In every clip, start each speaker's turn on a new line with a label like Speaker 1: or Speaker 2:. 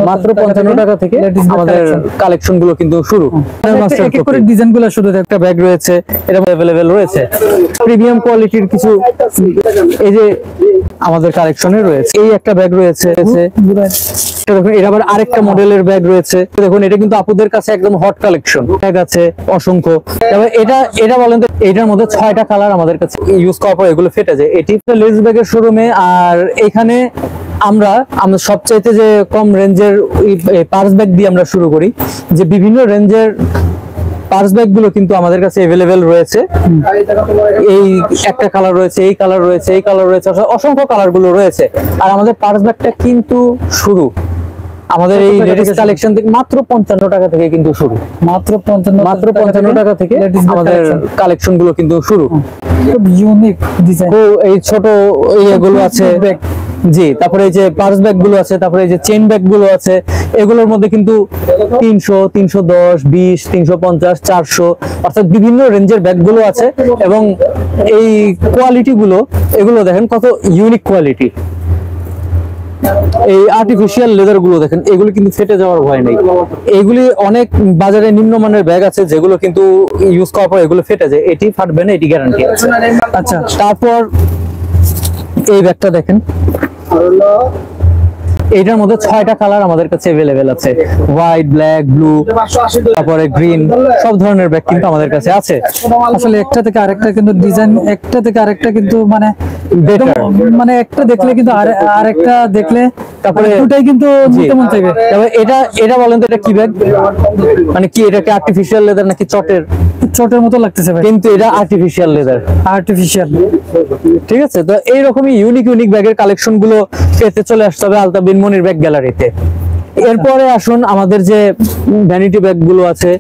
Speaker 1: মাত্র 55 টাকা থেকে আমাদের কালেকশন গুলো কিন্তু শুরু। এক এক করে ডিজাইন গুলো শুধু একটা ব্যাগ রয়েছে, এটা अवेलेबल রয়েছে। প্রিমিয়াম কোয়ালিটির কিছু এই যে আমাদের কালেকশনে রয়েছে। এই একটা ব্যাগ রয়েছে, দেখুন এটা আবার আরেকটা মডেলের ব্যাগ রয়েছে। দেখুন এটা কিন্তু আপুদের কাছে একদম হট কালেকশন। ব্যাগ আছে অসংখ্য। তবে এটা বলেন তো, এটার মধ্যে 6টা কালার আমাদের কাছে ইউজ করার পর এগুলো ফেটে যায়। এটি লেডিস ব্যাগের শোরুমে। আর এখানে আমরা সবচাইতে যে কম রেঞ্জের পার্স ব্যাগ দিয়ে আমরা শুরু করি, যে বিভিন্ন রেঞ্জের পার্স ব্যাগ গুলো কিন্তু আমাদের কাছে अवेलेबल রয়েছে। এই একটা কালার রয়েছে, এই কালার রয়েছে, এই কালার রয়েছে, অসংখ্য কালার গুলো রয়েছে। আর আমাদের পার্স ব্যাগটা কিন্তু শুরু আমাদের এই লেডিস কালেকশন থেকে মাত্র 55 টাকা থেকে কিন্তু শুরু। মাত্র 55 টাকা থেকে আমাদের কালেকশন গুলো কিন্তু শুরু। খুব ইউনিক ডিজাইন। এই ছোট এইগুলো আছে জি, তারপরে এই যে পার্স ব্যাগ গুলো আছে, তারপরে এই যে চেইন ব্যাগ গুলো আছে। এগুলোর মধ্যে কিন্তু 300, 310, 20, 350, 400 অর্থাৎ বিভিন্ন রেঞ্জের ব্যাগ গুলো আছে। এবং এই কোয়ালিটি গুলো, এগুলো দেখেন কত ইউনিক কোয়ালিটি। এই আর্টিফিশিয়াল লেদার গুলো দেখেন, এগুলো কিন্তু ফেটে যাওয়ার ভয় নেই। এগুলি অনেক বাজারে নিম্নমানের ব্যাগ আছে যেগুলো কিন্তু ইউজ করার পর এগুলো ফেটে যায়, এটি ফাটবে না, এটি গ্যারান্টি আছে। আচ্ছা, তারপর এই ব্যাগটা দেখেন, এটার মধ্যে 6টা কালার আমাদের কাছে अवेलेबल আছে। হোয়াইট, ব্ল্যাক, ব্লু, তারপরে গ্রিন, সব ধরনের ব্যাগ কিন্তু আমাদের কাছে আছে। আসলে একটা থেকে আরেকটা কিন্তু ডিজাইন, একটা থেকে আরেকটা কিন্তু মানে বেটার, মানে একটা দেখলে কিন্তু আরেকটা দেখলে তারপরে দুটাই কিন্তু নিতে মন চাইবে। তবে এটা বলেন তো, এটা কি ব্যাগ? মানে কি এটা কি আর্টিফিশিয়াল লেদার নাকি চটের মতো লাগতেছে ভাই? কিন্তু এটা আর্টিফিশিয়াল লেদার, আর্টিফিশিয়াল। ঠিক আছে, তো এইরকমই ইউনিক ব্যাগের কালেকশন গুলো পেতে চলে আসতে হবে আলতাফ বিন মনির ব্যাগ গ্যালারিতে। এরপরে আসুন আমাদের যে ভ্যানিটি ব্যাগ গুলো আছে,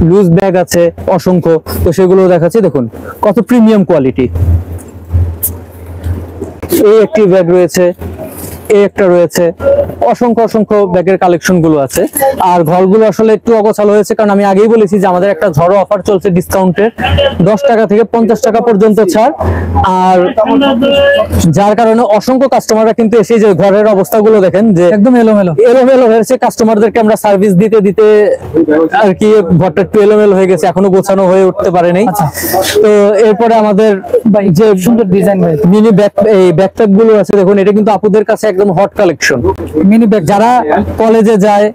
Speaker 1: লুজ ব্যাগ আছে অসংখ্য, তো সেগুলো দেখাচ্ছি। দেখুন কত প্রিমিয়াম কোয়ালিটি। এই একটি ব্যাগ রয়েছে, এই একটা রয়েছে, অসংখ্য ব্যাগের কালেকশন গুলো আছে। আর ঘরগুলো আসলে একটু অগোছালো হয়েছে, কারণ আমি আগেই বলেছি যে আমাদের একটা ঝড়ো অফার চলছে ডিসকাউন্টের, 10 টাকা থেকে 50 টাকা পর্যন্ত ছাড়। আর যার কারণে অসংখ্য কাস্টমাররা কিন্তু এসে যে ঘরের অবস্থাগুলো দেখেন যে একদম এলোমেলো হয়েছে। কাস্টমারদেরকে আমরা সার্ভিস দিতে আর কি ঘরটা একটু এলোমেলো হয়ে গেছে, এখনো গোছানো হয়ে উঠতে পারে নাই। তো এরপরে আমাদের যে সুন্দর ডিজাইন মিনি ব্যাগ, এই ব্যাকপ্যাক গুলো আছে দেখুন, এটা কিন্তু আপুদের কাছে একদম হট কালেকশন। মিনি ব্যাগ যারা কলেজে যায়,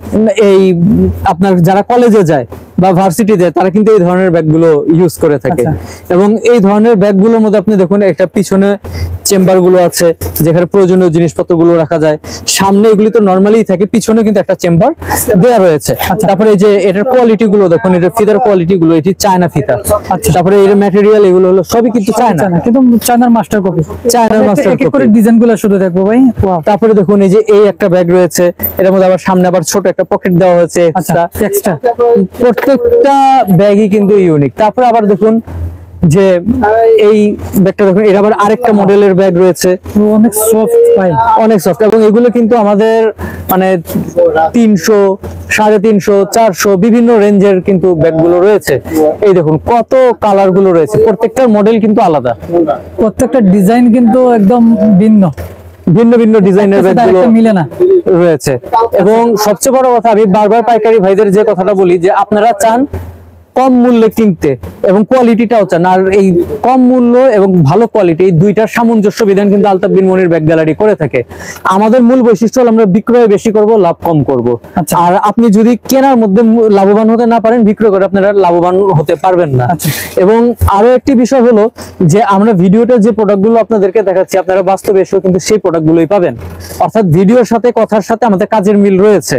Speaker 1: যারা কলেজে যায় বা ভার্সিটি যায়, তারা কিন্তু এই ধরনের ব্যাগগুলো ইউজ করে থাকে। এবং এই ধরনের ব্যাগগুলোর মধ্যে আপনি দেখুন একটা পিছনে চেম্বার গুলো আছে যেখানে প্রয়োজনীয় জিনিসপত্র গুলো রাখা যায়। সামনে এগুলি তো নরমালি থাকে, পিছনে কিন্তু একটা চেম্বার দেওয়া রয়েছে। তারপরে এই যে এটার কোয়ালিটি গুলো দেখুন, এটার ফিতার কোয়ালিটি গুলো, এটি চায়না ফিতা। তারপরে এর ম্যাটেরিয়াল এগুলো হলো সবই কিন্তু চায়না, কিন্তু চায়নার মাস্টার কপি। এক করে ডিজাইন গুলো শুধু দেখবো ভাই। তারপরে দেখুন এই যে এই একটা ব্যাগ রয়েছে, এর মধ্যে আবার সামনে আবার ছোট একটা পকেট দেওয়া হয়েছে এক্সট্রা। প্রত্যেকটা ব্যাগই কিন্তু ইউনিক। তারপরে আবার দেখুন যে এই ব্যাগটা দেখুন, এটা আবার আরেকটা মডেলের ব্যাগ রয়েছে, অনেক সফট ভাই, অনেক সফট। এবং এগুলো কিন্তু আমাদের মানে 300, 350, 400 বিভিন্ন রেঞ্জের কিন্তু ব্যাগগুলো রয়েছে। এই দেখুন কত কালার গুলো রয়েছে, প্রত্যেকটার মডেল কিন্তু আলাদা, প্রত্যেকটা ডিজাইন কিন্তু একদম ভিন্ন ডিজাইনের ব্যাগগুলো মিলে না রয়েছে। এবং সবচেয়ে বড় কথা, আমি বারবার পাইকারি ভাইদের যে কথাটা বলি, যে আপনারা চান কম মূল্যে কিনতে এবং কোয়ালিটিটাও চান। আর এই কম মূল্য এবং ভালো কোয়ালিটি, এই দুইটার সামঞ্জস্য বিধান কিন্তু আলতাফ বিন মনির ব্যাগ গ্যালারি করে থাকে। আমাদের মূল বৈশিষ্ট্য হলো আমরা বিক্রয় বেশি করব, লাভ কম করব। আর আপনি যদি কেনার মধ্যে লাভবান হতে না পারেন, বিক্রয় করে আপনারা লাভবান হতে পারবেন না। এবং আরো একটি বিষয় হলো যে আমরা ভিডিওতে যে প্রোডাক্টগুলো আপনাদেরকে দেখাচ্ছি, আপনারা বাস্তবে এসেও কিন্তু সেই প্রোডাক্টগুলোই পাবেন। অর্থাৎ ভিডিওর সাথে কথার সাথে আমাদের কাজের মিল রয়েছে।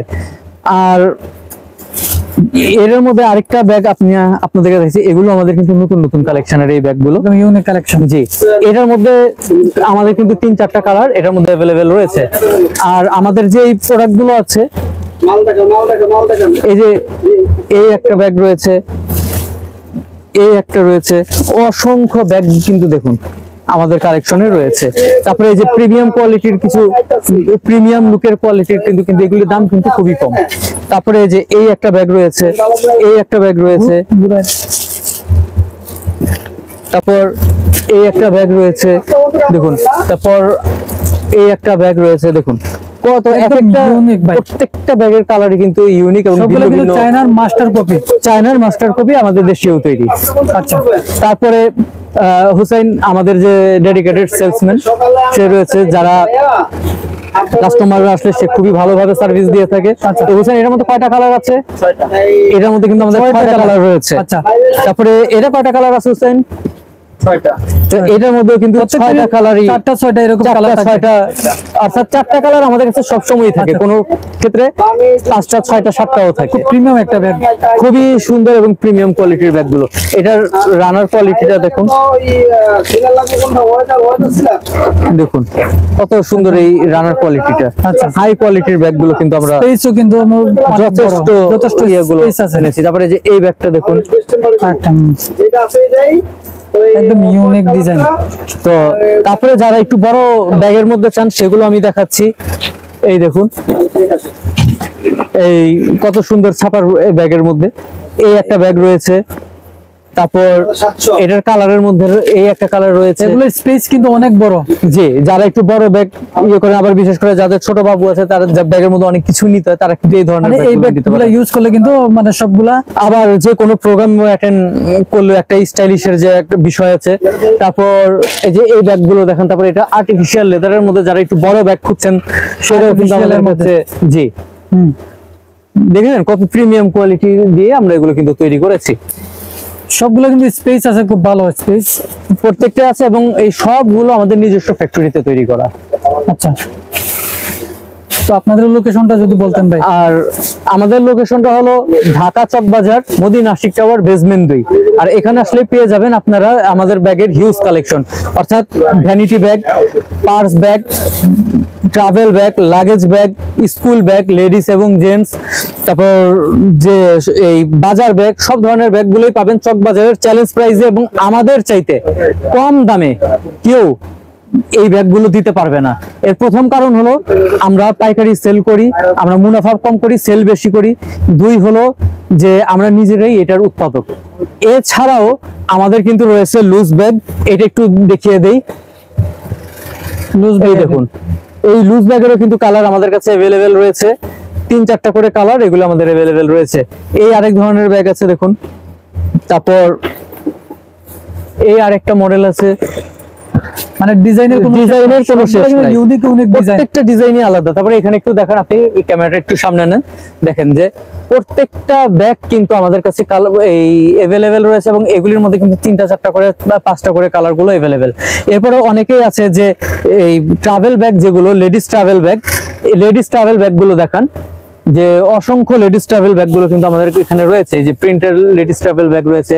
Speaker 1: আর এর মধ্যে আরেকটা ব্যাগ আপনাদেরকে দেখছি, এগুলো আমাদের কিন্তু নতুন কালেকশনের এই ব্যাগগুলো, ইউনিক কালেকশন। জি, এটার মধ্যে আমাদের কিন্তু 3-4টা কালার এটার মধ্যে अवेलेबल রয়েছে। আর আমাদের যে এই প্রোডাক্টগুলো আছে, এই যে এই একটা ব্যাগ রয়েছে, এই একটা রয়েছে, অসংখ্য ব্যাগ কিন্তু দেখুন আমাদের কালেকশনে রয়েছে। তারপরে এই যে প্রিমিয়াম কোয়ালিটির কিছু প্রিমিয়াম লুকের কোয়ালিটির কিন্তু এগুলির দাম কিন্তু খুবই কম। তারপরে এই যে এই একটা ব্যাগ রয়েছে, এই একটা ব্যাগ রয়েছে, তারপর এই একটা ব্যাগ রয়েছে দেখুন, তারপর এই একটা ব্যাগ রয়েছে দেখুন, কত প্রত্যেকটা ব্যাগের কালারই কিন্তু ইউনিক এবং বিভিন্ন চায়নার মাস্টার কপি আমাদের দেশেও তৈরি।
Speaker 2: আচ্ছা,
Speaker 1: তারপরে হুসাইন আমাদের যে ডেডিকেটেড সেলসম্যান সে রয়েছে, যারা কাস্টমাররা আসলে সে খুবই ভালোভাবে সার্ভিস দিয়ে থাকে। তো হুসাইন এটার মধ্যে কয়টা কালার আছে? এটার মধ্যে কিন্তু আমাদের 6টা কালার রয়েছে।
Speaker 2: আচ্ছা,
Speaker 1: তারপরে এটা কয়টা কালার আছে হুসাইন? 6টা। তো এটার মধ্যে কিন্তু 6টা কালারই,
Speaker 2: 4টা 6টা এরকম কালার থাকে।
Speaker 1: 6টা অর্থাৎ 4টা কালার আমাদের কাছে সব সময়ই থাকে, কোন ক্ষেত্রে 5টা 6টা 7টাও থাকে।
Speaker 2: প্রিমিয়াম একটা ব্যাগ,
Speaker 1: খুবই সুন্দর এবং প্রিমিয়াম কোয়ালিটির ব্যাগগুলো। এটার রানার কোয়ালিটিটা দেখুন, দেখুন কত সুন্দর এই রানার কোয়ালিটিটা।
Speaker 2: আচ্ছা,
Speaker 1: হাই কোয়ালিটির ব্যাগগুলো কিন্তু আমরা
Speaker 2: স্পেসও কিন্তু
Speaker 1: যথেষ্ট ইয়েগুলো এনেছি। তারপরে যে এই ব্যাগটা দেখুন,
Speaker 2: একদম ইউনিক ডিজাইন।
Speaker 1: তো তারপরে যারা একটু বড় ব্যাগের মধ্যে চান সেগুলো আমি দেখাচ্ছি। এই দেখুন, এই কত সুন্দর ছাপার ব্যাগের মধ্যে এই একটা ব্যাগ রয়েছে। তারপর এটার কালারের মধ্যে এই একটা কালার রয়েছে।
Speaker 2: এগুলো স্পেস কিন্তু অনেক বড়।
Speaker 1: জি, যারা একটু বড় ব্যাগ ইয়ে করে, আবার বিশেষ করে যাদের ছোট বাবু আছে তারা ব্যাগের মধ্যে অনেক কিছু নিতে হয়, তারা কিন্তু এই ধরনের
Speaker 2: এই ব্যাগগুলো ইউজ করলে কিন্তু মানে সবগুলা,
Speaker 1: আবার যে কোনো প্রোগ্রাম অ্যাটেন্ড করলে একটা স্টাইলিশের যে একটা বিষয় আছে। তারপর এই যে এই ব্যাগগুলো দেখেন। তারপর এটা আর্টিফিশিয়াল লেদারের মধ্যে যারা একটু বড় ব্যাগ খুঁজছেন সেটাও কিন্তু আমাদের মধ্যে, জি দেখেন কত প্রিমিয়াম কোয়ালিটি দিয়ে আমরা এগুলো কিন্তু তৈরি করেছি।
Speaker 2: সবগুলো কিন্তু স্পেস আছে, খুব ভালো স্পেস
Speaker 1: প্রত্যেকটা আছে, এবং এই সবগুলো আমাদের নিজস্ব ফ্যাক্টরিতে তৈরি করা।
Speaker 2: আচ্ছা, তো আপনাদের লোকেশনটা যদি বলতেন ভাই।
Speaker 1: আর আমাদের লোকেশনটা হলো ঢাকা চকবাজার মদিনা আশিক টাওয়ার বেসমেন্ট 2। আর এখানে আসলে পেয়ে যাবেন আপনারা আমাদের ব্যাগের হিউজ কালেকশন, অর্থাৎ vanity bag, purse bag, travel bag, luggage bag, school bag, ladies এবং জেন্টস, তারপর যে এই বাজার ব্যাগ, সব ধরনের ব্যাগগুলোই পাবেন চকবাজারের চ্যালেঞ্জ প্রাইসে এবং আমাদের চাইতে কম দামে কেউ এই ব্যাগগুলো দিতে পারবে না। এর প্রথম কারণ হলো আমরা পাইকারি সেল করি, আমরা মুনাফা কম করি, সেল বেশি করি। 2 হলো যে আমরা নিজেরাই এটার উৎপাদক। এছাড়াও আমাদের কিন্তু রয়েছে লুজ ব্যাগ। এটা একটু দেখিয়ে দেই, লুজ ব্যাগ দেখুন। এই লুজ ব্যাগেরও কিন্তু কালার আমাদের কাছে অ্যাভেলেবেল রয়েছে, 3-4টা করে কালার এগুলো আমাদের অ্যাভেলেবেল রয়েছে। এই আরেক ধরনের ব্যাগ আছে দেখুন। তারপর এই আরেকটা মডেল আছে,
Speaker 2: মানে ডিজাইনের কোনো শেষ নাই, ইউনিক ডিজাইন,
Speaker 1: প্রত্যেকটা ডিজাইনই আলাদা। তারপরে এখানে একটু দেখেন, আপনি ক্যামেরাটা একটু সামনে নেন, দেখেন যে প্রত্যেকটা ব্যাগ কিন্তু আমাদের কাছে এই অ্যাভেলেবেল রয়েছে, এবং এগুলির মধ্যে কিন্তু 3-4টা করে বা 5টা করে কালার গুলো অ্যাভেলেবেল। এরপরে অনেকেই আছে যে এই ট্রাভেল ব্যাগ, যেগুলো লেডিস ট্রাভেল ব্যাগ, এই লেডিস ট্রাভেল ব্যাগ গুলো দেখান, যে অসংখ্য লেডিস ট্রাভেল ব্যাগ গুলো কিন্তু আমাদের এখানে রয়েছে। যে প্রিন্টেড লেডিস ট্রাভেল ব্যাগ রয়েছে,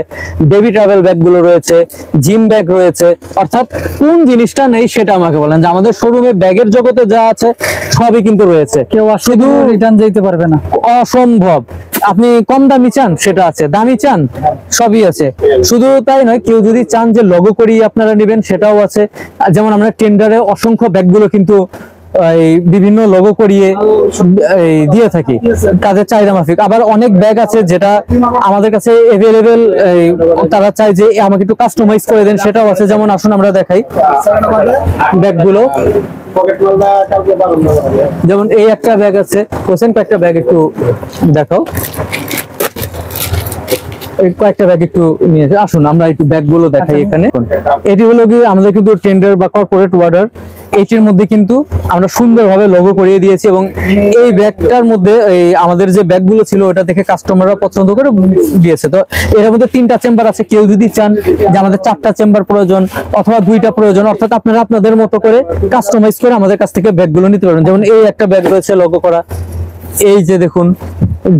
Speaker 1: বেবি ট্রাভেল ব্যাগ গুলো রয়েছে, জিম ব্যাগ রয়েছে। অর্থাৎ কোন জিনিসটা নেই সেটা আমাকে বলেন, যে আমাদের শোরুমে ব্যাগের জগতে যা আছে সবই কিন্তু রয়েছে।
Speaker 2: কেউ শুধু রিটার্ন যেতে পারবে না,
Speaker 1: অসম্ভব। আপনি কম দামি চান সেটা আছে, দামি চান সবই আছে। শুধু তাই নয়, কেউ যদি চান যে লোগো করিয়ে আপনারা নেবেন সেটাও আছে। যেমন আমরা টেন্ডারে অসংখ্য ব্যাগগুলো কিন্তু বিভিন্ন লোগো করিয়ে দিয়ে থাকি কাজের চাহিদা মাফিক। আবার অনেক ব্যাগ আছে যেটা আমাদের কাছে অ্যাভেলেবেল, তারা চায় যে আমাকে একটু কাস্টমাইজ করে দেন, সেটাও আছে। যেমন আসুন আমরা দেখাই ব্যাগগুলো। যেমন এই একটা ব্যাগ আছে, হোসেন কয়েকটা ব্যাগ একটু দেখাও, কয়েকটা ব্যাগ একটু নিয়ে আসুন, আমরা একটু ব্যাগগুলো দেখাই। এখানে এটি হলো কি আমাদের কিন্তু টেন্ডার বা কর্পোরেট অর্ডার, এটির মধ্যে কিন্তু আমরা সুন্দরভাবে লোগো করিয়ে দিয়েছি। এবং এই ব্যাগটার মধ্যে আমাদের যে ব্যাগগুলো ছিল ওটা দেখে কাস্টমাররা পছন্দ করে দিয়েছে। তো এর মধ্যে 3টা চেম্বার আছে। কেউ যদি চান যে আমাদের 4টা চেম্বার প্রয়োজন অথবা 2টা প্রয়োজন, অর্থাৎ আপনারা আপনাদের মতো করে কাস্টমাইজ করে আমাদের কাছ থেকে ব্যাগগুলো নিতে পারবেন। যেমন এই একটা ব্যাগ রয়েছে লোগো করা, এই যে দেখুন।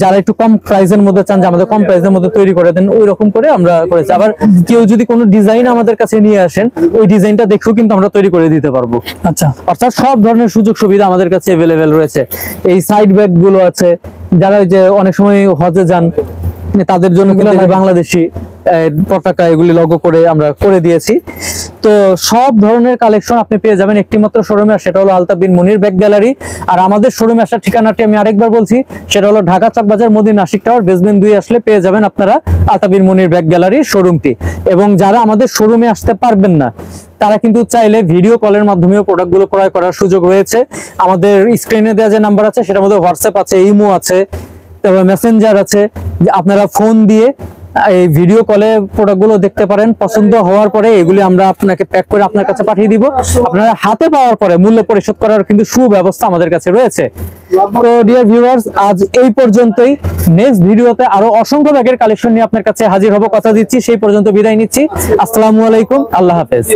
Speaker 1: যারা একটু কম প্রাইসের মধ্যে চান যে আমাদের কম প্রাইসের মধ্যে তৈরি করে দেন, ওই রকম করে আমরা করেছি। আবার কেউ যদি কোনো ডিজাইন আমাদের কাছে নিয়ে আসেন, ওই ডিজাইনটা দেখেও কিন্তু আমরা তৈরি করে দিতে পারবো।
Speaker 2: আচ্ছা,
Speaker 1: অর্থাৎ সব ধরনের সুযোগ সুবিধা আমাদের কাছে অ্যাভেলেবেল রয়েছে। এই সাইড ব্যাগ গুলো আছে, যারা ওই যে অনেক সময় হজে যান তাদের জন্য কিন্তু বাংলাদেশি পতাকা এগুলি লগো করে আমরা করে দিয়েছি। তো সব ধরনের কালেকশন আপনি পেয়ে যাবেন একটি মাত্র শোরুমে, আর সেটা হলো আলতাফ বিন মুনির ব্যাগ গ্যালারি। আর আমাদের শোরুমে আসার ঠিকানাটি আমি আরেকবার বলছি, সেটা হলো ঢাকা চকবাজার মদিনা আশিক টাওয়ার বেসমেন্ট 2 আসলে পেয়ে যাবেন আপনারা আলতাফ বিন মুনির ব্যাগ গ্যালারির শোরুমটি। এবং যারা আমাদের শোরুমে আসতে পারবেন না তারা কিন্তু চাইলে ভিডিও কলের মাধ্যমেও প্রোডাক্টগুলো ক্রয় করার সুযোগ রয়েছে। আমাদের স্ক্রিনে দেওয়া যে নাম্বার আছে সেটার মধ্যে হোয়াটসঅ্যাপ আছে, ইমো আছে, তারপর মেসেঞ্জার আছে, যে আপনারা ফোন দিয়ে এই ভিডিও কলে প্রোডাক্টগুলো দেখতে পারেন। পছন্দ হওয়ার পরে এগুলি আমরা আপনাকে প্যাক করে আপনার কাছে পাঠিয়ে দিব। আপনারা হাতে পাওয়ার পরে মূল্য পরিশোধ করার কিন্তু সুব্যবস্থা আমাদের কাছে রয়েছে। তো ডিয়ার ভিউয়ার্স, আজ এই পর্যন্তই। নেক্সট ভিডিওতে আরো অসংখ্য ব্যাগের কালেকশন নিয়ে আপনার কাছে হাজির হব, কথা দিচ্ছি। সেই পর্যন্ত বিদায় নিচ্ছি। আসসালামু আলাইকুম, আল্লাহ হাফেজ।